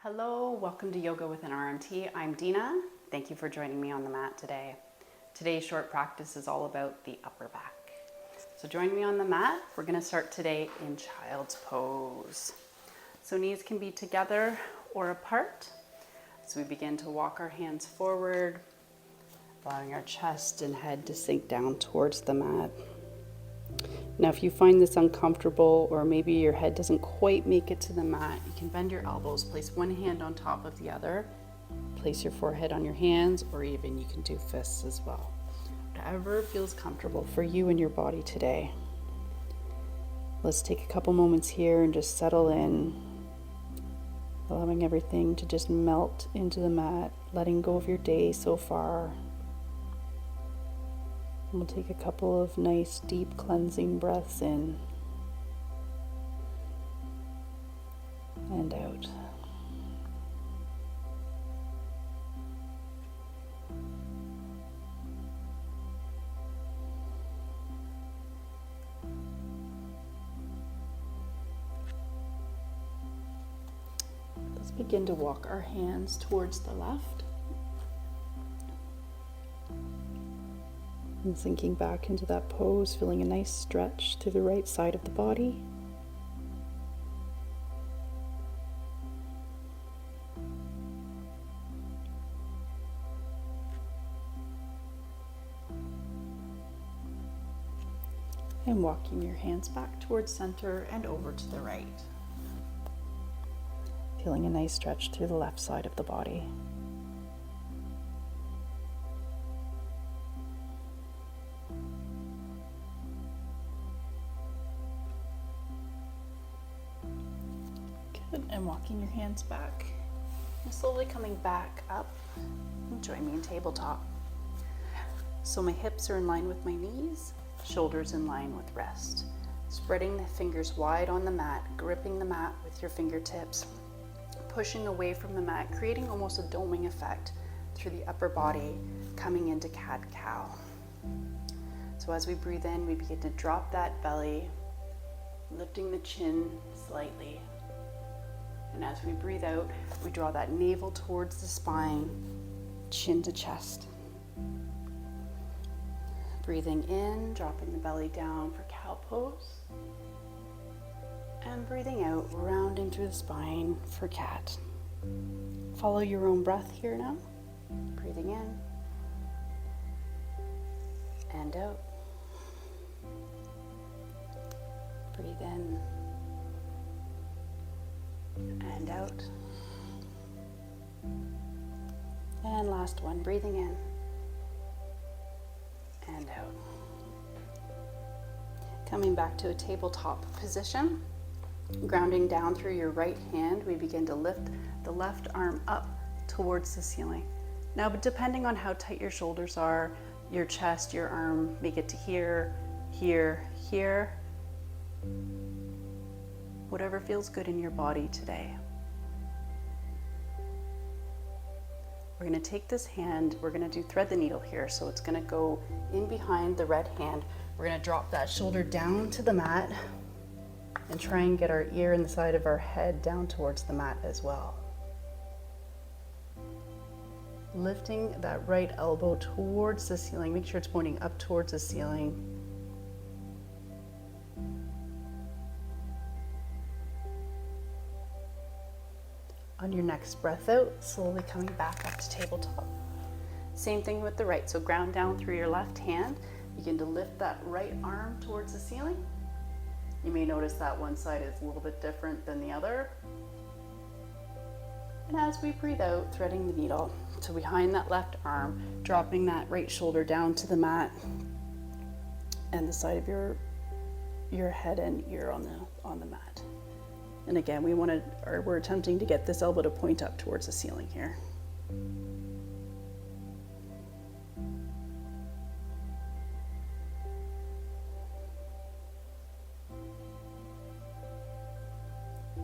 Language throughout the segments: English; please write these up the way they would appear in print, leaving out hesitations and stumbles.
Hello, welcome to Yoga with an RMT. I'm Dina. Thank you for joining me on the mat today. Today's short practice is all about the upper back. So join me on the mat. We're going to start today in child's pose. So knees can be together or apart. So we begin to walk our hands forward, allowing our chest and head to sink down towards the mat. Now, if you find this uncomfortable or maybe your head doesn't quite make it to the mat, you can bend your elbows, place one hand on top of the other, place your forehead on your hands, or even you can do fists as well. Whatever feels comfortable for you and your body today. Let's take a couple moments here and just settle in, allowing everything to just melt into the mat, letting go of your day so far. We'll take a couple of nice, deep cleansing breaths in and out. Let's begin to walk our hands towards the left. And sinking back into that pose, feeling a nice stretch through the right side of the body. And walking your hands back towards center and over to the right. Feeling a nice stretch through the left side of the body. And walking your hands back and slowly coming back up. And join me in tabletop. So my hips are in line with my knees, shoulders in line with wrist. Spreading the fingers wide on the mat, gripping the mat with your fingertips, pushing away from the mat, creating almost a doming effect through the upper body, coming into cat-cow. So as we breathe in, we begin to drop that belly, lifting the chin slightly. And as we breathe out, we draw that navel towards the spine, chin to chest. Breathing in, dropping the belly down for cow pose. And breathing out, rounding through the spine for cat. Follow your own breath here now. Breathing in and out. Breathe in and out. And last one, breathing in and out. Coming back to a tabletop position, grounding down through your right hand, we begin to lift the left arm up towards the ceiling. Now, depending on how tight your shoulders are, your chest, your arm may get to here, here, here. Whatever feels good in your body today. We're going to take this hand, we're going to do thread the needle here, so it's going to go in behind the red hand. We're going to drop that shoulder down to the mat and try and get our ear and the side of our head down towards the mat as well. Lifting that right elbow towards the ceiling, make sure it's pointing up towards the ceiling. On your next breath out, slowly coming back up to tabletop. Same thing with the right, so ground down through your left hand. Begin to lift that right arm towards the ceiling. You may notice that one side is a little bit different than the other. And as we breathe out, threading the needle. So behind that left arm, dropping that right shoulder down to the mat and the side of your head and ear on the mat. And again, we're attempting to get this elbow to point up towards the ceiling here.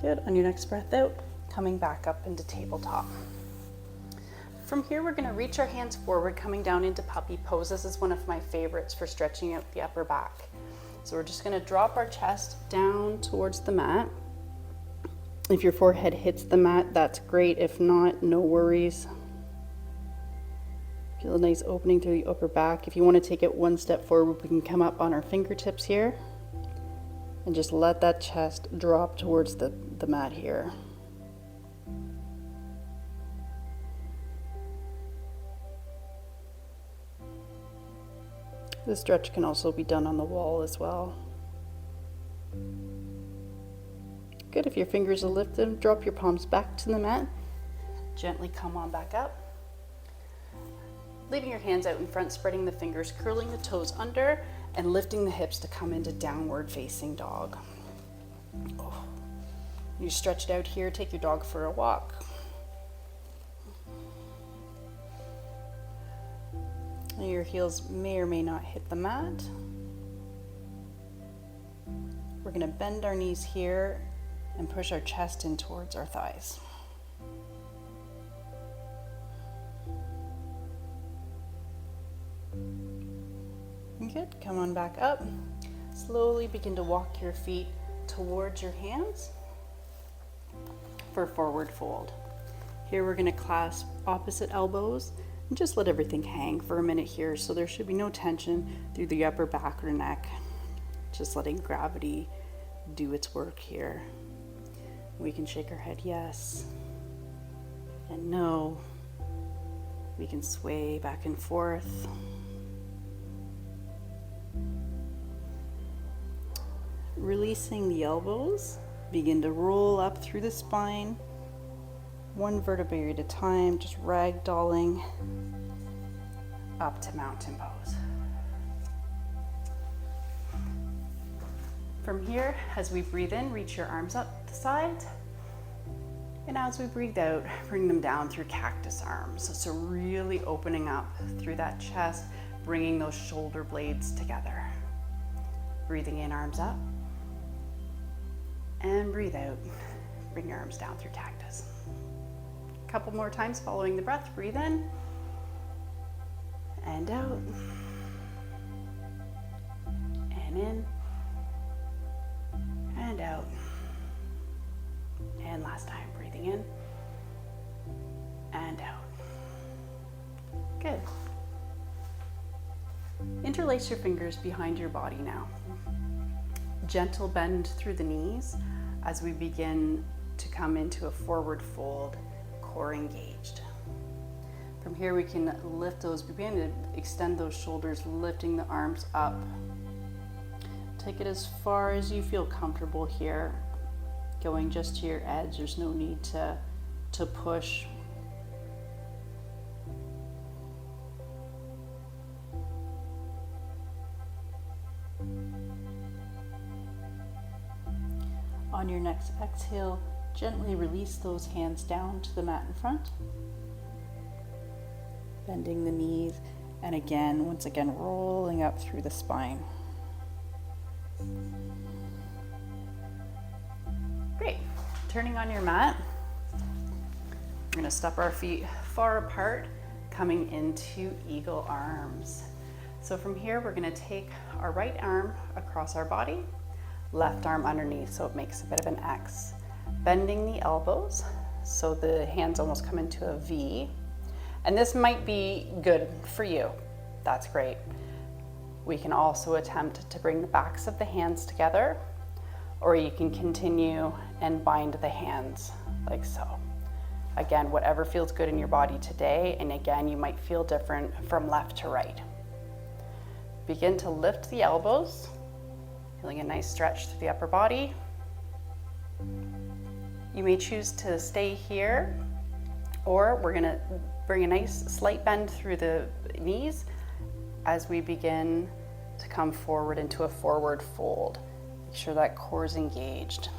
Good. On your next breath out, coming back up into tabletop. From here, we're going to reach our hands forward, coming down into puppy pose. This is one of my favorites for stretching out the upper back. So we're just going to drop our chest down towards the mat. If your forehead hits the mat, that's great. If not, no worries. Feel a nice opening through the upper back. If you want to take it one step forward, we can come up on our fingertips here and just let that chest drop towards the mat here. This stretch can also be done on the wall as well. Good. If your fingers are lifted, drop your palms back to the mat. Gently come on back up. Leaving your hands out in front, spreading the fingers, curling the toes under, and lifting the hips to come into downward facing dog. Oh. You stretched out here, take your dog for a walk. Your heels may or may not hit the mat. We're going to bend our knees here and push our chest in towards our thighs. Good. Come on back up. Slowly begin to walk your feet towards your hands for forward fold. Here we're going to clasp opposite elbows and just let everything hang for a minute here, so there should be no tension through the upper back or neck. Just letting gravity do its work here. We can shake our head yes and no. We can sway back and forth. Releasing the elbows, begin to roll up through the spine, one vertebrae at a time, just ragdolling up to mountain pose. From here, as we breathe in, reach your arms up the sides. And as we breathe out, bring them down through cactus arms. So really opening up through that chest, bringing those shoulder blades together. Breathing in, arms up. And breathe out. Bring your arms down through cactus. A couple more times following the breath. Breathe in. And out. And in. And out. And last time, breathing in and out. Good. Interlace your fingers behind your body now. Gentle bend through the knees as we begin to come into a forward fold, core engaged. From here we can lift those, begin to extend those shoulders, lifting the arms up. Take it as far as you feel comfortable here. Going just to your edge, there's no need to push. On your next exhale, gently release those hands down to the mat in front. Bending the knees, and again, once again, rolling up through the spine. Great. Turning on your mat, we're going to step our feet far apart, coming into eagle arms. So from here, we're going to take our right arm across our body, left arm underneath, so it makes a bit of an X. Bending the elbows, so the hands almost come into a V. And this might be good for you. That's great. We can also attempt to bring the backs of the hands together, or you can continue and bind the hands like so. Again, whatever feels good in your body today, and again, you might feel different from left to right. Begin to lift the elbows, feeling a nice stretch through the upper body. You may choose to stay here, or we're gonna bring a nice slight bend through the knees as we begin to come forward into a forward fold. Make sure that core is engaged.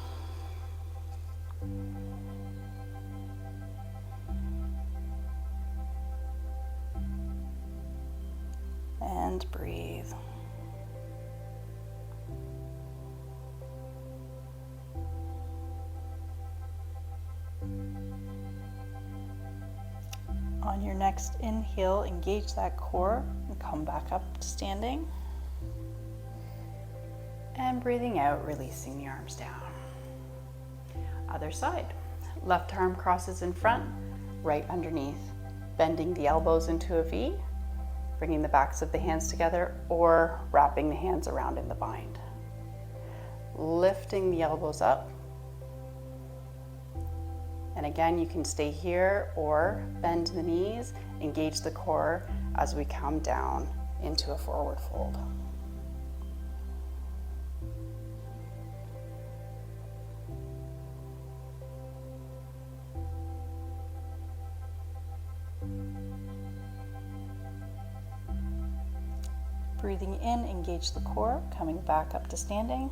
And breathe. On your next inhale, engage that core and come back up to standing. And breathing out, releasing the arms down. Other side. Left arm crosses in front, right underneath. Bending the elbows into a V, bringing the backs of the hands together, or wrapping the hands around in the bind. Lifting the elbows up. And again, you can stay here or bend the knees, engage the core as we come down into a forward fold. Breathing in, engage the core, coming back up to standing.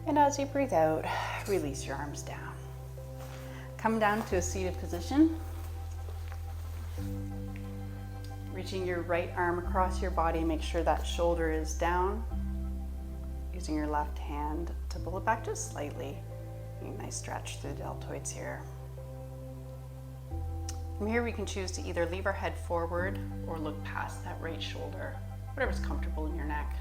And as you breathe out, release your arms down. Come down to a seated position. Reaching your right arm across your body, make sure that shoulder is down. Using your left hand to pull it back just slightly. A nice stretch through the deltoids here. From here, we can choose to either leave our head forward or look past that right shoulder, whatever's comfortable in your neck.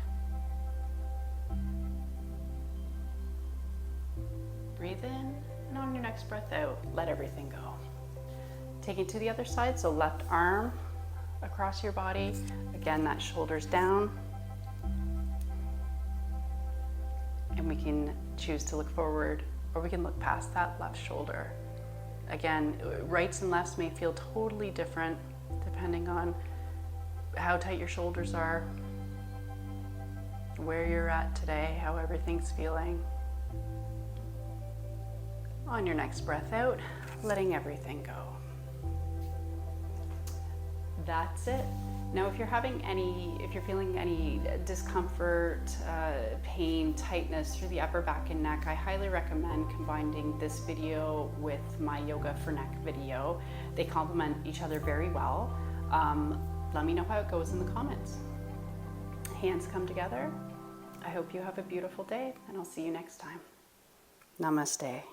Breathe in, and on your next breath out, let everything go. Take it to the other side, so left arm across your body. Again, that shoulder's down. And we can choose to look forward, or we can look past that left shoulder. Again, rights and lefts may feel totally different depending on how tight your shoulders are, where you're at today, how everything's feeling. On your next breath out, letting everything go. That's it. Now, if you're feeling any discomfort, pain, tightness through the upper back and neck, I highly recommend combining this video with my yoga for neck video. They complement each other very well. Let me know how it goes in the comments. Hands come together. I hope you have a beautiful day, and I'll see you next time. Namaste.